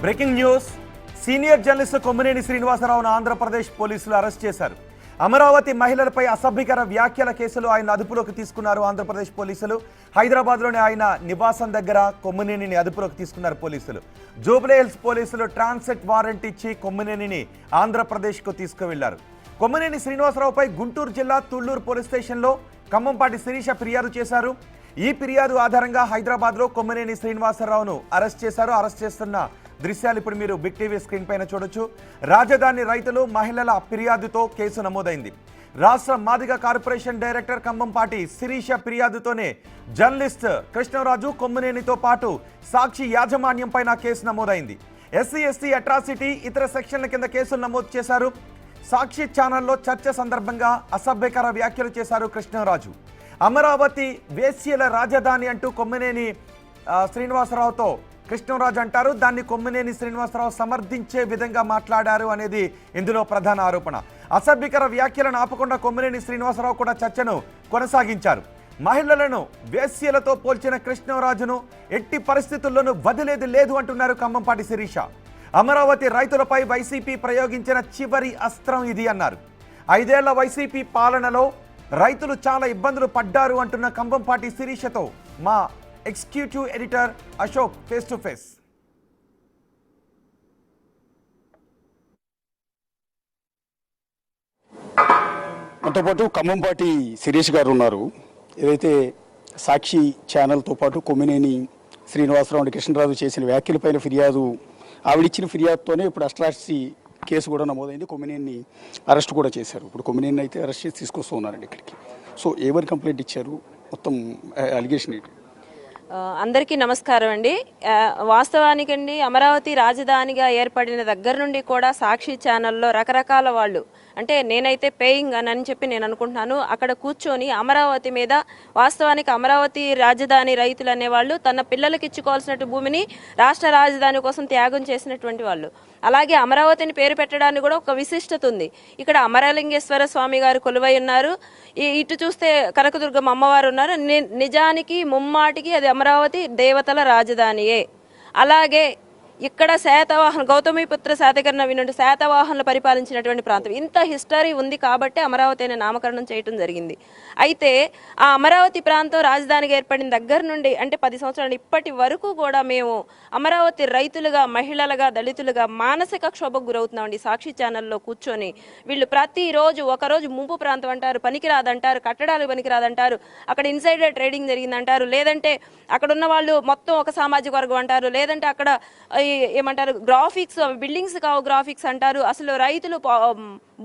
Breaking news. Senior journalist Kommineni శ్రీనివాసరావును ఆంధ్రప్రదేశ్ పోలీసులు arrest చేశారు. అమరావతి మహిళలపై అసభ్యకర వ్యాఖ్యల కేసులో ఆయన అదుపులోకి తీసుకున్నారు ఆంధ్రప్రదేశ్ పోలీసులు. హైదరాబాద్లోని ఆయన నివాసం దగ్గర కొమ్మినేనిని అదుపులోకి తీసుకున్నారు పోలీసులు. జూబ్లీ హిల్స్ పోలీసులు ట్రాన్సిట్ వారెంట్ ఇచ్చి కొమ్మినేనిని ఆంధ్రప్రదేశ్కు తీసుకువెళ్లారు. కొమ్మినేని శ్రీనివాసరావుపై గుంటూరు జిల్లా తుళ్లూరు పోలీస్ స్టేషన్లో ఖమ్మంపాటి శిరీష ఫిర్యాదు చేశారు. ఈ ఫిర్యాదు ఆధారంగా హైదరాబాద్లో కొమ్మినేని శ్రీనివాసరావును అరెస్ట్ చేశారు. అరెస్ట్ చేస్తున్న దృశ్యాలు ఇప్పుడు మీరు బిగ్ టీవీ స్క్రీన్ పైన చూడొచ్చు. రాజధాని రైతులు మహిళల ఫిర్యాదుతో కేసు నమోదైంది. రాష్ట్ర మాదిగ కార్పొరేషన్ డైరెక్టర్ ఖమ్మంపాటి శిరీష ఫిర్యాదుతోనే జర్నలిస్ట్ కృష్ణరాజు కొమ్మినేనితో పాటు సాక్షి యాజమాన్యం పైన కేసు నమోదైంది. ఎస్సీ ఎస్టీ అట్రాసిటీ ఇతర సెక్షన్ల కింద కేసులు నమోదు చేశారు. సాక్షి ఛానల్లో చర్చ సందర్భంగా అసభ్యకర వ్యాఖ్యలు చేశారు కృష్ణరాజు. అమరావతి వేశ్యల రాజధాని అంటూ కొమ్మినేని శ్రీనివాసరావుతో కృష్ణరాజు అంటారు. దాన్ని కొమ్మినేని శ్రీనివాసరావు సమర్థించే విధంగా మాట్లాడారు అనేది ఇందులో ప్రధాన ఆరోపణ. అసభ్యకర వ్యాఖ్యలను ఆపకుండా కొమ్మినేని శ్రీనివాసరావు కూడా చర్చను కొనసాగించారు. మహిళలను వేశ్యలతో పోల్చిన కృష్ణరాజును ఎట్టి పరిస్థితుల్లోనూ వదిలేది లేదు అంటున్నారు ఖమ్మంపాటి శిరీష. అమరావతి రైతులపై వైసీపీ ప్రయోగించిన చివరి అస్త్రం ఇది అన్నారు. 5 ఏళ్ల వైసీపీ పాలనలో రైతులు చాలా ఇబ్బందులు పడ్డారు అంటున్న ఖమ్మంపాటి శిరీషతో మా executive editor Ashok face to face. మనతో పాటు ఖమ్మంపాటి శిరీష్ గారు ఉన్నారు. ఏదైతే సాక్షి ఛానల్తో పాటు కొమ్మినేని శ్రీనివాసరావు కృష్ణరాజు చేసిన వ్యాఖ్యలపైన ఫిర్యాదు, ఆవిడిచ్చిన ఫిర్యాదుతోనే ఇప్పుడు అట్రాసిటీ కేసు కూడా నమోదైంది. కొమ్మినేని అరెస్ట్ కూడా చేశారు. ఇప్పుడు కొమ్మినేని అయితే అరెస్ట్ చేసి తీసుకొస్తూ ఉన్నారండి ఇక్కడికి. సో ఎవరు కంప్లైంట్ ఇచ్చారు, మొత్తం అలిగేషన్ ఏంటి? అందరికీ నమస్కారం అండి. వాస్తవానికండి అమరావతి రాజధానిగా ఏర్పడిన దగ్గర నుండి కూడా సాక్షి ఛానల్లో రకరకాల వాళ్ళు, అంటే నేనైతే పేయింగ్ అని చెప్పి నేను అనుకుంటున్నాను, అక్కడ కూర్చొని అమరావతి మీద, వాస్తవానికి అమరావతి రాజధాని రైతులు అనేవాళ్ళు తన పిల్లలకి ఇచ్చుకోవాల్సినట్టు భూమిని రాష్ట్ర రాజధాని కోసం త్యాగం చేసినటువంటి వాళ్ళు. అలాగే అమరావతిని పేరు పెట్టడానికి కూడా ఒక విశిష్టత ఉంది. ఇక్కడ అమరలింగేశ్వర స్వామి గారు కొలువై ఉన్నారు, ఇటు చూస్తే కనకదుర్గమ్మ అమ్మవారు ఉన్నారు. నిజానికి ముమ్మాటికి అది అమరావతి దేవతల రాజధానియే. అలాగే ఇక్కడ శాతవాహన గౌతమిపుత్ర శాతకర్ణ వినుండి శాతవాహనులు పరిపాలించినటువంటి ప్రాంతం. ఇంత హిస్టరీ ఉంది కాబట్టి అమరావతి అనే నామకరణం చేయడం జరిగింది. అయితే ఆ అమరావతి ప్రాంతం రాజధానిగా ఏర్పడిన దగ్గర నుండి, అంటే 10 సంవత్సరాలు ఇప్పటి వరకు కూడా మేము అమరావతి రైతులుగా, మహిళలుగా, దళితులుగా మానసిక క్షోభకు గురవుతున్నామండి. సాక్షి ఛానల్లో కూర్చొని వీళ్ళు ప్రతిరోజు ఒకరోజు ముంపు ప్రాంతం అంటారు, పనికిరాదంటారు, కట్టడాలు పనికిరాదంటారు, అక్కడ ఇన్సైడర్ ట్రేడింగ్ జరిగిందంటారు, లేదంటే అక్కడ ఉన్న వాళ్ళు మొత్తం ఒక సామాజిక వర్గం అంటారు, లేదంటే అక్కడ ఏమంటారు గ్రాఫిక్స్, బిల్డింగ్స్ కావు గ్రాఫిక్స్ అంటారు, అసలు రైతులు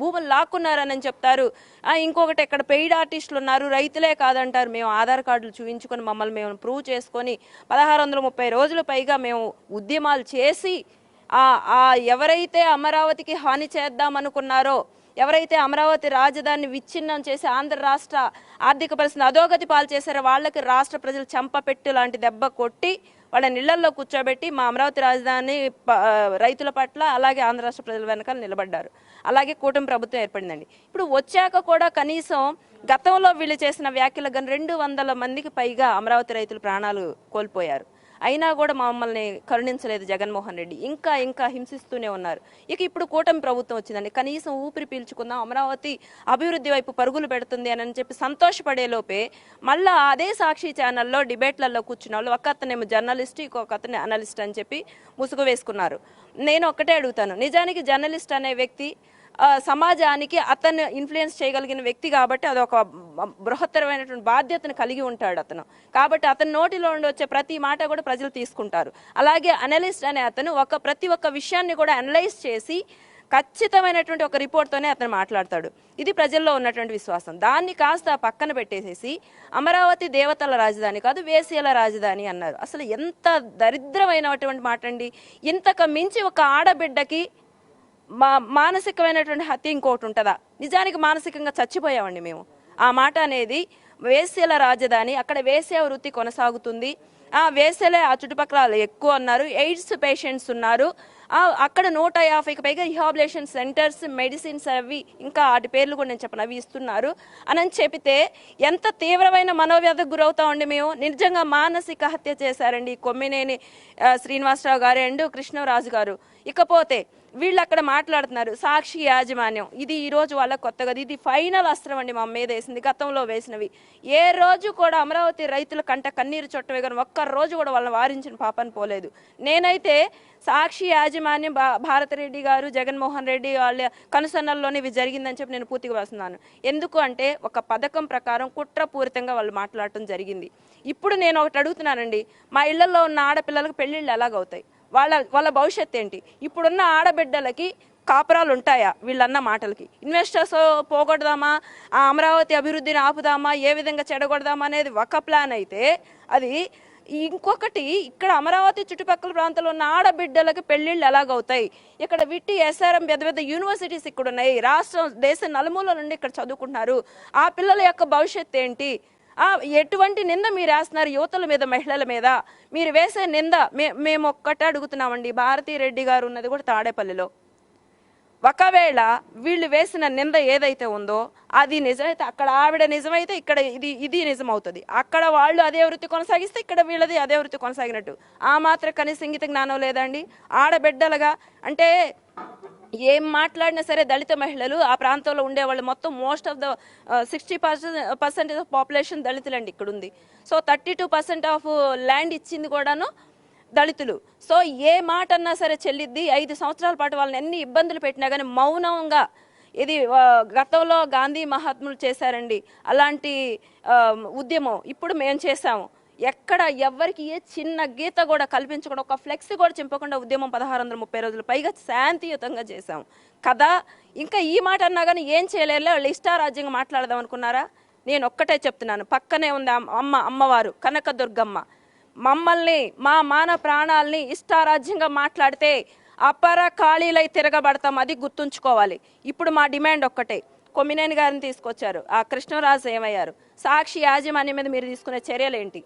భూములు లాక్కున్నారని చెప్తారు. ఇంకొకటి ఇక్కడ పెయిడ్ ఆర్టిస్టులు ఉన్నారు, రైతులే కాదంటారు. మేము ఆధార్ కార్డులు చూపించుకొని మమ్మల్ని మేము ప్రూవ్ చేసుకొని 1630 రోజుల పైగా మేము ఉద్యమాలు చేసి ఎవరైతే అమరావతికి హాని చేద్దామనుకున్నారో, ఎవరైతే అమరావతి రాజధానిని విచ్ఛిన్నం చేసి ఆంధ్ర రాష్ట్ర ఆర్థిక పరిస్థితిని అధోగతి పాలు చేశారో వాళ్ళకి రాష్ట్ర ప్రజలు చెంపపెట్టు లాంటి దెబ్బ కొట్టి వాళ్ళ నీళ్లలో కూర్చోబెట్టి మా అమరావతి రాజధాని రైతుల పట్ల, అలాగే ఆంధ్ర రాష్ట్ర ప్రజల వెనకాల నిలబడ్డారు. అలాగే కూటమి ప్రభుత్వం ఏర్పడిందండి. ఇప్పుడు వచ్చాక కూడా కనీసం గతంలో వీళ్ళు చేసిన వ్యాఖ్యలకు 200 మందికి పైగా అమరావతి రైతులు ప్రాణాలు కోల్పోయారు. అయినా కూడా మమ్మల్ని కరుణించలేదు జగన్మోహన్ రెడ్డి. ఇంకా హింసిస్తూనే ఉన్నారు. ఇప్పుడు కూటమి ప్రభుత్వం వచ్చిందండి. కనీసం ఊపిరి పీల్చుకుందాం, అమరావతి అభివృద్ధి వైపు పరుగులు పెడుతుంది అని చెప్పి సంతోషపడే లోపే మళ్ళా అదే సాక్షి ఛానల్లో డిబేట్లలో కూర్చున్న వాళ్ళు, ఒక అతనేమో జర్నలిస్ట్, ఇంకొక అతనే అనలిస్ట్ అని చెప్పి ముసుగు వేసుకున్నారు. నేను ఒక్కటే అడుగుతాను, నిజానికి జర్నలిస్ట్ అనే వ్యక్తి సమాజానికి అతను ఇన్ఫ్లుయెన్స్ చేయగలిగిన వ్యక్తి కాబట్టి అదొక బృహత్తరమైనటువంటి బాధ్యతను కలిగి ఉంటాడు అతను. కాబట్టి అతని నోటిలో ఉండి వచ్చే ప్రతి మాట కూడా ప్రజలు తీసుకుంటారు. అలాగే అనలిస్ట్ అనే అతను ప్రతి ఒక్క విషయాన్ని కూడా అనలైజ్ చేసి ఖచ్చితమైనటువంటి ఒక రిపోర్ట్తోనే అతను మాట్లాడతాడు. ఇది ప్రజల్లో ఉన్నటువంటి విశ్వాసం. దాన్ని కాస్త పక్కన పెట్టేసేసి అమరావతి దేవతల రాజధాని కాదు, వేశ్యల రాజధాని అన్నారు. అసలు ఎంత దరిద్రమైనటువంటి మాట అండి. ఇంతకు మించి ఒక ఆడబిడ్డకి మానసికమైనటువంటి హత్య ఇంకోటి ఉంటుందా? నిజానికి మానసికంగా చచ్చిపోయామండి మేము. ఆ మాట అనేది వేశ్యల రాజధాని, అక్కడ వేశ్య వృత్తి కొనసాగుతుంది. ఆ వేశ్యలే ఆ చుట్టుపక్కల ఎక్కువ ఉన్నారు, ఎయిడ్స్ పేషెంట్స్ ఉన్నారు. అక్కడ 150కి పైగా రిహాబిలేషన్ సెంటర్స్, మెడిసిన్స్ అవి ఇంకా వాటి పేర్లు కూడా నేను చెప్పను అవి ఇస్తున్నారు అని చెబితే ఎంత తీవ్రమైన మనోవ్యాధికి గురవుతామండి మేము. నిజంగా మానసిక హత్య చేశారండి కొమ్మినేని శ్రీనివాసరావు గారు అండ్ కృష్ణరాజు గారు. ఇకపోతే వీళ్ళు అక్కడ మాట్లాడుతున్నారు సాక్షి యాజమాన్యం, ఇది ఈ రోజు వాళ్ళ కొత్తగా, ఇది ఫైనల్ అస్త్రం అండి మా మీద వేసింది. గతంలో వేసినవి ఏ రోజు కూడా అమరావతి రైతుల కంట కన్నీరు చుట్టమే కానీ ఒక్క రోజు కూడా వాళ్ళని వారించిన పాపని పోలేదు. నేనైతే సాక్షి యాజమాన్యం భారతిరెడ్డి గారు, జగన్మోహన్ రెడ్డి వాళ్ళ కనుసన్నల్లోనే ఇవి జరిగిందని చెప్పి నేను పూర్తిగా వేస్తున్నాను. ఎందుకు అంటే ఒక పథకం ప్రకారం కుట్రపూరితంగా వాళ్ళు మాట్లాడటం జరిగింది. ఇప్పుడు నేను ఒకటి అడుగుతున్నానండి, మా ఇళ్లలో ఉన్న ఆడపిల్లలకు పెళ్లిళ్ళు ఎలాగవుతాయి? వాళ్ళ భవిష్యత్తు ఏంటి? ఇప్పుడున్న ఆడబిడ్డలకి కాపురాలు ఉంటాయా వీళ్ళన్న మాటలకి? ఇన్వెస్టర్స్ పోగొడదామా, ఆ అమరావతి అభివృద్ధిని ఆపుదామా, ఏ విధంగా చెడగొడదామా అనేది ఒక ప్లాన్ అయితే, అది ఇంకొకటి ఇక్కడ అమరావతి చుట్టుపక్కల ప్రాంతాల్లో ఉన్న ఆడబిడ్డలకి పెళ్లిళ్ళు ఎలాగవుతాయి? ఇక్కడ విట్టి ఎస్ఆర్ఎం పెద్ద పెద్ద యూనివర్సిటీస్ ఇక్కడ ఉన్నాయి, రాష్ట్రం దేశ నలుమూల నుండి ఇక్కడ చదువుకుంటున్నారు. ఆ పిల్లల యొక్క భవిష్యత్తు ఏంటి? ఎటువంటి నింద మీరు వేస్తున్నారు యువతల మీద, మహిళల మీద? మీరు వేసే నింద మేము ఒక్కటే అడుగుతున్నామండి. భారతిరెడ్డి గారు ఉన్నది కూడా తాడేపల్లిలో. ఒకవేళ వీళ్ళు వేసిన నింద ఏదైతే ఉందో అది నిజమైతే, అక్కడ ఆవిడ నిజమైతే ఇక్కడ ఇది నిజమవుతుంది. అక్కడ వాళ్ళు అదే వృత్తి కొనసాగిస్తే ఇక్కడ వీళ్ళది అదే వృత్తి కొనసాగినట్టు. ఆ మాత్రం కనీస ఇంగిత జ్ఞానం లేదండి? ఆడబిడ్డలుగా అంటే ఏం మాట్లాడినా సరే దళిత మహిళలు ఆ ప్రాంతంలో ఉండేవాళ్ళు మొత్తం most of the 60% of population దళితులండి ఇక్కడ ఉంది. సో 32% ఆఫ్ ల్యాండ్ ఇచ్చింది కూడాను దళితులు. సో ఏ మాట అన్నా సరే చెల్లిద్ది. 5 సంవత్సరాల పాటు వాళ్ళని ఎన్ని ఇబ్బందులు పెట్టినా కానీ మౌనంగా, ఇది గతంలో గాంధీ మహాత్ములు చేశారండి అలాంటి ఉద్యమం, ఇప్పుడు మేము చేశాము. ఎక్కడ ఎవ్వరికి ఏ చిన్న గీత కూడా కల్పించకుండా, ఒక ఫ్లెక్స్ కూడా చింపకుండా ఉద్యమం 1630 రోజులు పైగా శాంతియుతంగా చేశాం కదా. ఇంకా ఈ మాట అన్నా కానీ ఏం చేయలేరు, వాళ్ళు ఇష్టారాజ్యంగా మాట్లాడదాం అనుకున్నారా? నేను ఒక్కటే చెప్తున్నాను, పక్కనే ఉంది అమ్మవారు కనకదుర్గమ్మ. మమ్మల్ని, మా మాన ప్రాణాలని ఇష్టారాజ్యంగా మాట్లాడితే అపర ఖాళీలై తిరగబడతాం, అది గుర్తుంచుకోవాలి. ఇప్పుడు మా డిమాండ్ ఒక్కటే, కొమ్మినేని గారిని తీసుకొచ్చారు, ఆ కృష్ణరాజు ఏమయ్యారు? సాక్షి యాజమాన్యం మీద మీరు తీసుకునే చర్యలు ఏంటి?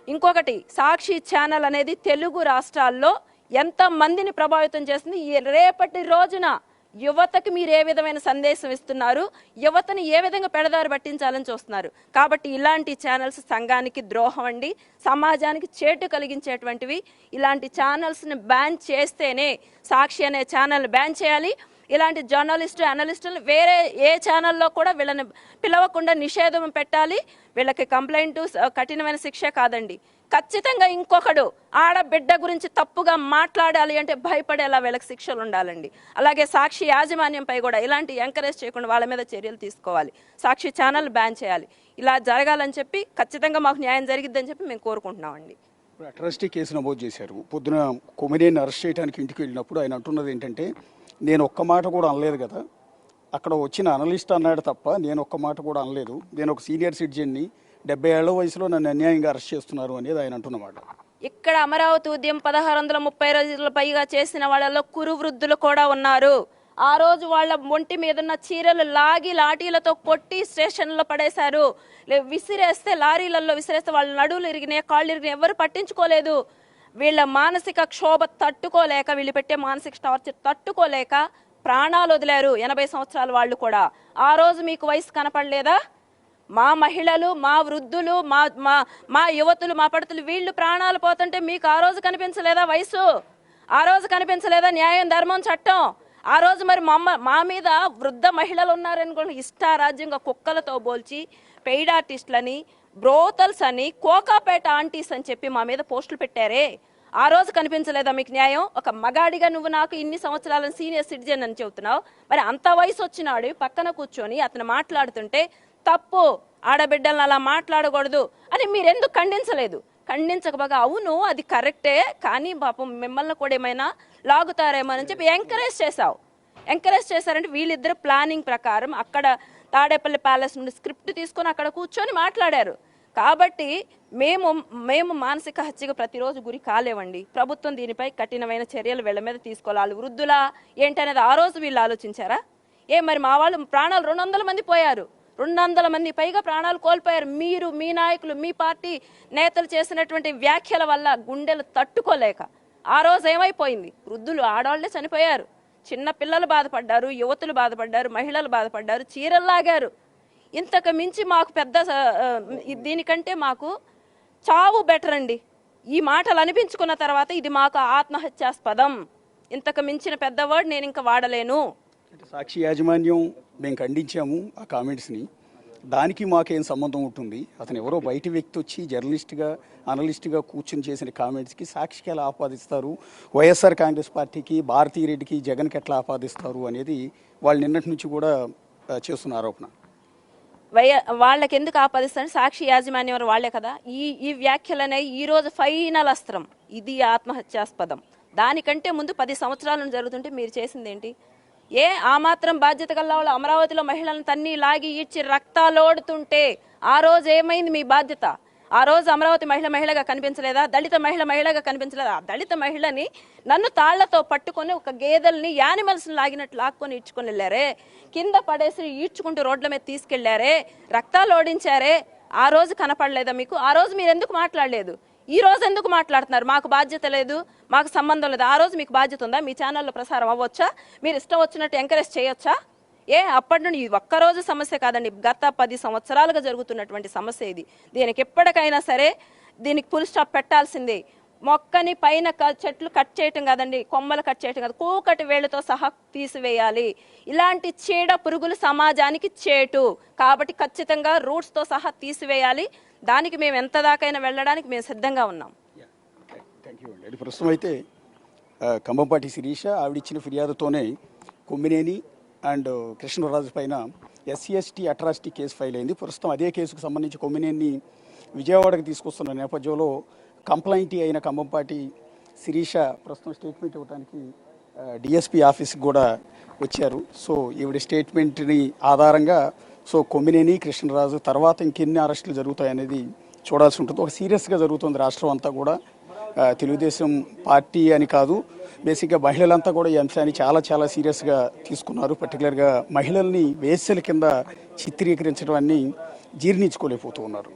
ఇంకొకటి, సాక్షి ఛానల్ అనేది తెలుగు రాష్ట్రాల్లో ఎంత మందిని ప్రభావితం చేస్తుంది? రేపటి రోజున యువతకి మీరు ఏ విధమైన సందేశం ఇస్తున్నారు? యువతని ఏ విధంగా పెడదారి పట్టించాలని చూస్తున్నారు? కాబట్టి ఇలాంటి ఛానల్స్ సంఘానికి ద్రోహం అండి, సమాజానికి చేటు కలిగించేటువంటివి. ఇలాంటి ఛానల్స్ని బ్యాన్ చేస్తేనే, సాక్షి అనే ఛానల్ బ్యాన్ చేయాలి. ఇలాంటి జర్నలిస్టు, అనలిస్టులు వేరే ఏ ఛానల్లో కూడా వీళ్ళని పిలవకుండా నిషేధం పెట్టాలి. వీళ్ళకి కంప్లైంట్, కఠినమైన శిక్ష కాదండి, ఖచ్చితంగా ఇంకొకడు ఆడబిడ్డ గురించి తప్పుగా మాట్లాడాలి అంటే భయపడేలా వీళ్ళకి శిక్షలు ఉండాలండి. అలాగే సాక్షి యాజమాన్యంపై కూడా ఇలాంటి ఎంకరేజ్ చేయకుండా వాళ్ళ మీద చర్యలు తీసుకోవాలి. సాక్షి ఛానల్ బ్యాన్ చేయాలి. ఇలా జరగాలని చెప్పి ఖచ్చితంగా మాకు న్యాయం జరిగిద్దని చెప్పి మేము కోరుకుంటున్నామండి. అట్రాసిటీ కేసు నమోదు చేశారు. పొద్దున కొమ్మినేని అరెస్ట్ చేయడానికి ఇంటికి వెళ్ళినప్పుడు ఆయన అంటున్నది ఏంటంటే, నేను ఒక్క మాట కూడా అనలేదు కదా, అక్కడ వచ్చిన అనలిస్ట్ అన్నాడు తప్ప నేను ఒక్క మాట కూడా అనలేదు, నేను ఒక సీనియర్ సిటిజన్ని, 70 ఏళ్ల వయసులో నన్ను అన్యాయంగా అరెస్ట్ చేస్తున్నారు అనేది ఆయన అంటున్నమాట. ఇక్కడ అమరావతి ఉద్యమం 1630 రోజుల పైగా చేసిన వాళ్ళలో కురు వృద్ధులు కూడా ఉన్నారు. ఆ రోజు వాళ్ళ ఒంటి మీద ఉన్న చీరలు లాగి లాఠీలతో కొట్టి స్టేషన్లో పడేశారు. విసిరేస్తే, లారీలలో విసిరేస్తే వాళ్ళ నడువులు ఇరిగినాయి, కాళ్ళు ఇరిగినాయి, ఎవరు పట్టించుకోలేదు. వీళ్ళ మానసిక క్షోభ తట్టుకోలేక, వీళ్ళు పెట్టే మానసిక టార్చర్ తట్టుకోలేక ప్రాణాలు వదిలారు 80 సంవత్సరాల వాళ్ళు కూడా. ఆ రోజు మీకు వయసు కనపడలేదా? మా మహిళలు, మా వృద్ధులు, మా యువతులు, మా పడతలు వీళ్ళు ప్రాణాలు పోతుంటే మీకు ఆ రోజు కనిపించలేదా వయసు? ఆ రోజు కనిపించలేదా న్యాయం, ధర్మం, చట్టం? ఆ రోజు మరి మా మీద వృద్ధ మహిళలు ఉన్నారనుకోండి, ఇష్టారాజ్యంగా కుక్కలతో పోల్చి పెయిడ్ ఆర్టిస్టులని, బ్రోతల్స్ అని, కోకాపేట ఆంటీస్ అని చెప్పి మా మీద పోస్టులు పెట్టారే. ఆ రోజు కనిపించలేదా మీకు న్యాయం? ఒక మగాడిగా నువ్వు నాకు ఇన్ని సంవత్సరాల సీనియర్ సిటిజన్ అని చెబుతున్నావు, మరి అంత వయసు వచ్చినాడు పక్కన కూర్చొని అతను మాట్లాడుతుంటే తప్పు, ఆడబిడ్డలను అలా మాట్లాడకూడదు అని మీరెందుకు ఖండించలేదు? ఖండించకపోగా అవును అది కరెక్టే, కానీ పాపం మిమ్మల్ని కూడా ఏమైనా లాగుతారేమో అని చెప్పి ఎంకరేజ్ చేశావు. ఎంకరేజ్ చేశారంటే వీళ్ళిద్దరు ప్లానింగ్ ప్రకారం అక్కడ తాడేపల్లి ప్యాలెస్ నుండి స్క్రిప్ట్ తీసుకొని అక్కడ కూర్చొని మాట్లాడారు. కాబట్టి మేము మానసిక హత్యకు ప్రతిరోజు గురి కాలేవండి. ప్రభుత్వం దీనిపై కఠినమైన చర్యలు వీళ్ళ మీద తీసుకోవాలి. వృద్ధులా ఏంటనేది ఆ రోజు వీళ్ళు ఆలోచించారా? మరి మా వాళ్ళు ప్రాణాలు 200 మంది పోయారు. 200 మంది పైగా ప్రాణాలు కోల్పోయారు. మీరు, మీ నాయకులు, మీ పార్టీ నేతలు చేసినటువంటి వ్యాఖ్యల వల్ల గుండెలు తట్టుకోలేక ఆ రోజు ఏమైపోయింది? వృద్ధులు, ఆడవాళ్లే చనిపోయారు, చిన్న పిల్లలు బాధపడ్డారు, యువతులు బాధపడ్డారు, మహిళలు బాధపడ్డారు, చీరల్లాగారు. ఇంతకు మించి మాకు పెద్ద దీనికంటే మాకు చావు బెటర్ అండి. ఈ మాటలు అనిపించుకున్న తర్వాత ఇది మాకు ఆత్మహత్యాస్పదం. ఇంతకు మించిన పెద్ద వర్డ్ నేను ఇంకా వాడలేను. అంటే సాక్షి యాజమాన్యం మేము ఖండించాము ఆ కామెంట్స్ని, దానికి మాకేం సంబంధం ఉంటుంది? అతను ఎవరో బయట వ్యక్తి వచ్చి జర్నలిస్ట్గా, అనలిస్ట్గా కూర్చుని చేసిన కామెంట్స్కి సాక్షికి ఎలా ఆపాదిస్తారు, వైఎస్ఆర్ కాంగ్రెస్ పార్టీకి, భారతీ రెడ్డికి, జగన్కి ఎట్లా ఆపాదిస్తారు అనేది వాళ్ళు నిన్నటి నుంచి కూడా చేస్తున్న ఆరోపణ. వాళ్ళకి ఎందుకు ఆపాదిస్తారు? సాక్షి యాజమాన్యం వారు వాళ్లే కదా. ఈ వ్యాఖ్యలనే ఈ రోజు ఫైనల్ అస్త్రం. ఇది ఆత్మహత్యాస్పదం. దానికంటే ముందు 10 సంవత్సరాల నుంచి జరుగుతుంటే మీరు చేసిందేంటి? ఆ మాత్రం బాధ్యత గల వాళ్ళు అమరావతిలో మహిళలను తన్ని లాగి ఈడ్చి రక్తాలోడుతుంటే ఆ రోజు ఏమైంది మీ బాధ్యత? ఆ రోజు అమరావతి మహిళగా కనిపించలేదా? దళిత మహిళగా కనిపించలేదా? ఆ దళిత మహిళని నన్ను తాళ్లతో పట్టుకొని ఒక గేదెల్ని, యానిమల్స్ని లాగినట్టు లాక్కొని ఈడ్చుకొని వెళ్ళారే, కింద పడేసి ఈడ్చుకుంటూ రోడ్ల మీద తీసుకెళ్లారే, రక్తాలు ఓడించారే. ఆ రోజు కనపడలేదా మీకు? ఆ రోజు మీరు ఎందుకు మాట్లాడలేదు? ఈ రోజు ఎందుకు మాట్లాడుతున్నారు? మాకు బాధ్యత లేదు, మాకు సంబంధం లేదు. ఆ రోజు మీకు బాధ్యత ఉందా? మీ ఛానల్లో ప్రసారం అవ్వచ్చా? మీరు ఇష్టం వచ్చినట్టు ఎంకరేజ్ చేయొచ్చా? అప్పటి నుండి ఇది ఒక్కరోజు సమస్య కాదండి, గత 10 సంవత్సరాలుగా జరుగుతున్నటువంటి సమస్య ఇది. దీనికి ఎప్పటికైనా సరే దీనికి ఫుల్ స్టాప్ పెట్టాల్సిందే. మొక్కని పైన చెట్లు కట్ చేయటం కాదండి, కొమ్మలు కట్ చేయటం కాదు, కూకటి వేళ్లతో సహా తీసివేయాలి. ఇలాంటి చీడ పురుగులు సమాజానికి చేటు కాబట్టి ఖచ్చితంగా రూట్స్తో సహా తీసివేయాలి. దానికి మేము ఎంత దాకైనా వెళ్ళడానికి మేము సిద్ధంగా ఉన్నాం. థ్యాంక్ యూ అండి. ప్రస్తుతం అయితే కంభంపాటి శిరీష ఆవిడిచ్చిన ఫిర్యాదుతోనే కొమ్మినేని అండ్ కృష్ణరాజు పైన SC/ST అట్రాసిటీ కేసు ఫైల్ అయింది. ప్రస్తుతం అదే కేసుకు సంబంధించి కొమ్మినేని విజయవాడకు తీసుకొస్తున్న నేపథ్యంలో కంప్లైంటీ అయిన కంభంపాటి శిరీష ప్రస్తుతం స్టేట్మెంట్ ఇవ్వడానికి DSP ఆఫీస్కి కూడా వచ్చారు. సో ఈవిడ స్టేట్మెంట్ని ఆధారంగా కొమ్మినేని, కృష్ణరాజు తర్వాత ఇంకెన్ని అరెస్టులు జరుగుతాయనేది చూడాల్సి ఉంటుంది. ఒక సీరియస్గా జరుగుతుంది రాష్ట్రం అంతా కూడా. తెలుగుదేశం పార్టీ అని కాదు, బేసిక్గా మహిళలంతా కూడా ఈ అంశాన్ని చాలా సీరియస్గా తీసుకున్నారు. పర్టికులర్గా మహిళల్ని వేశ్యల కింద చిత్రీకరించడం అన్ని జీర్ణించుకోలేకపోతూ ఉన్నారు.